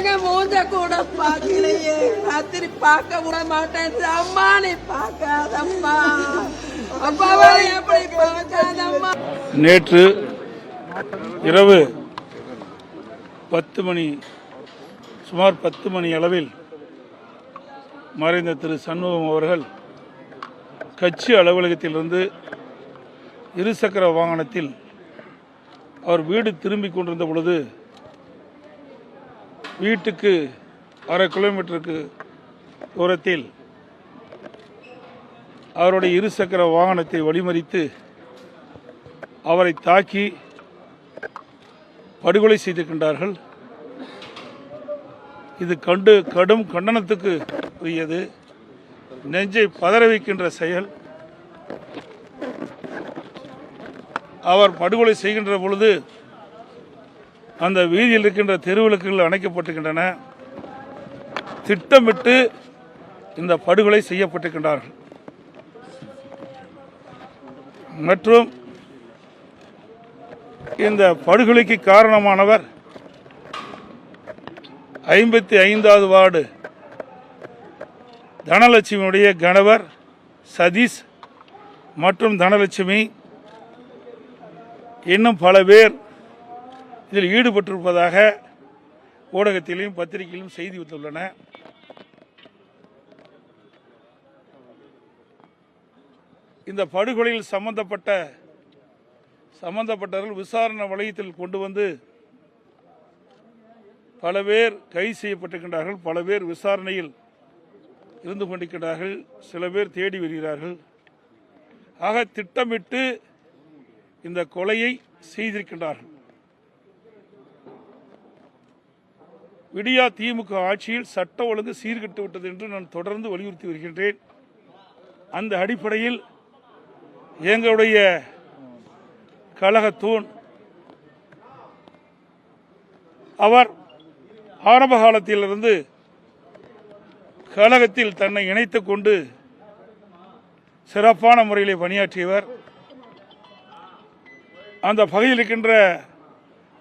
எங்க மூஞ்ச கூட பார்க்கலையே, ராத்திரி பார்க்க விட மாட்டேன். அம்மா நீ பார்க்காதம்மா, அப்பாவை எப்படி பார்க்காதம்மா. நேற்று இரவு 10 மணி, சுமார் 10 மணி அளவில் மறைந்த திரு சண்முகம் அவர்கள் கட்சி அலுவலகத்திலிருந்து இருசக்கர வாகனத்தில் அவர் வீடு திரும்பிக் கொண்டிருந்த பொழுது வீட்டுக்கு 1/2 கிலோமீட்டருக்கு தூரத்தில் அவருடைய இருசக்கர வாகனத்தை வழிமறித்து அவரை தாக்கி படுகொலை செய்திருக்கின்றார்கள். இது கடும் கண்டனத்துக்கு உரியது, நெஞ்சை பதற வைக்கின்ற செயல். அவர் படுகொலை செய்கின்ற பொழுது அந்த வீதியில் இருக்கின்ற தெருவிளக்குகள் அணைக்கப்பட்டிருக்கின்றன. திட்டமிட்டு இந்த படுகொலை செய்யப்பட்டிருக்கின்றார்கள். மற்றும் இந்த படுகொலைக்கு காரணமானவர் 55வது வார்டு தனலட்சுமியுடைய கணவர் சதீஷ் மற்றும் தனலட்சுமி, இன்னும் பல பேர் இதில் ஈடுபட்டிருப்பதாக ஊடகத்திலும் பத்திரிகையிலும் செய்தி வந்துள்ளன. இந்த படுகொலையில் சம்பந்தப்பட்டவர்கள் விசாரணை வளையத்தில் கொண்டு வந்து பல பேர் கைது செய்யப்பட்டிருக்கின்றார்கள். பல பேர் விசாரணையில் இருந்து கொண்டிருக்கிறார்கள். சில பேர் தேடி வருகிறார்கள். ஆக திட்டமிட்டு இந்த கொலையை செய்திருக்கின்றார்கள். விடியா திமுக ஆட்சியில் சட்ட ஒழுங்கு சீர்கெட்டு விட்டது என்று நான் தொடர்ந்து வலியுறுத்தி வருகின்றேன். அந்த அடிப்படையில் எங்களுடைய கழக தூண் அவர் ஆரம்ப காலத்திலிருந்து கழகத்தில் தன்னை இணைத்துக் கொண்டு சிறப்பான முறையில் பணியாற்றியவர். அந்த பகுதியில் இருக்கின்ற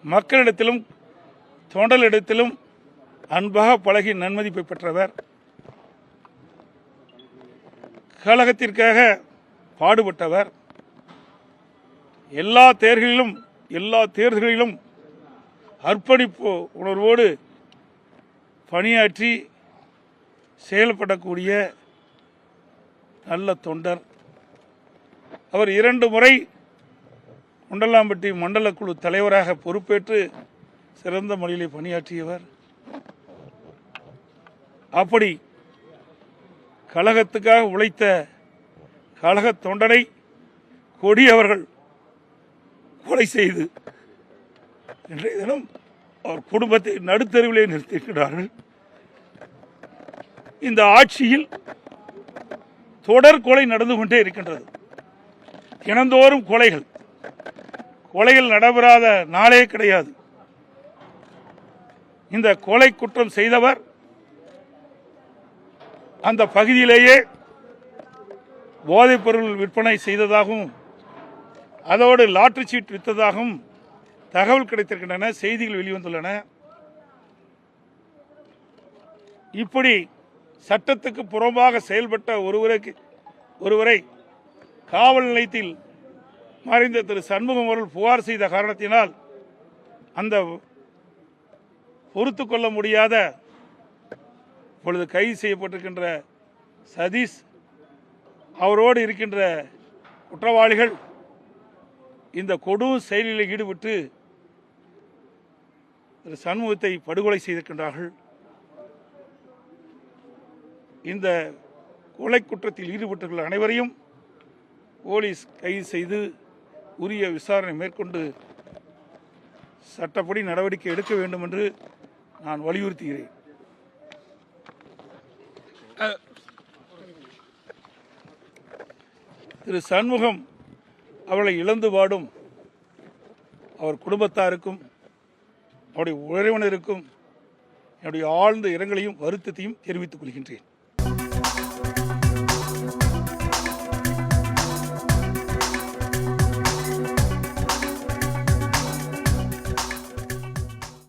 மக்களிடத்திலும் தொண்டலிடத்திலும் அன்பாக பழகி நன்மதிப்பை பெற்றவர். கழகத்திற்காக பாடுபட்டவர். எல்லா தேர்தல்களிலும் அர்ப்பணிப்பு உணர்வோடு பணியாற்றி செயல்படக்கூடிய நல்ல தொண்டர். அவர் 2 முறை குண்டலாம்பட்டி மண்டல குழு தலைவராக பொறுப்பேற்று சிறந்த முறையிலே பணியாற்றியவர். அப்படி கழகத்துக்காக உழைத்த கழக தொண்டனை கொடியவர்கள் கொலை செய்து இன்றைய தினம் அவர் குடும்பத்தை நடுத்தருவிலே நிறுத்தியிருக்கிறார்கள். இந்த ஆட்சியில் தொடர் கொலை நடந்து கொண்டே இருக்கின்றது. தினந்தோறும் கொலைகள் நடைபெறாத நாளே கிடையாது. இந்த கொலை குற்றம் செய்தவர் அந்த பகுதியிலேயே போதைப் பொருள் விற்பனை செய்ததாகவும் அதோடு லாட்டரி சீட் விற்றதாகவும் தகவல் கிடைத்திருக்கின்றன, செய்திகள் வெளிவந்துள்ளன. இப்படி சட்டத்துக்கு புறம்பாக செயல்பட்ட ஒருவரை காவல் நிலையத்தில் மறைந்த திரு சண்முகம் அவர்கள் புகார் செய்த காரணத்தினால் அந்த பொறுத்து கொள்ள முடியாத இப்பொழுது கைது செய்யப்பட்டிருக்கின்ற சதீஷ், அவரோடு இருக்கின்ற குற்றவாளிகள் இந்த கொடும் செயலில் ஈடுபட்டு திரு சண்முகத்தை படுகொலை செய்திருக்கின்றார்கள். இந்த கொலை குற்றத்தில் ஈடுபட்டுள்ள அனைவரையும் போலீஸ் கைது செய்து உரிய விசாரணை மேற்கொண்டு சட்டப்படி நடவடிக்கை எடுக்க வேண்டும் என்று நான் வலியுறுத்துகிறேன். திரு சண்முகம் அவர்களை இழந்து வாடும் அவர் குடும்பத்தாருக்கும் அவருடைய உறவினருக்கும் என்னுடைய ஆழ்ந்த இரங்கலையும் வருத்தத்தையும் தெரிவித்துக் கொள்கின்றேன்.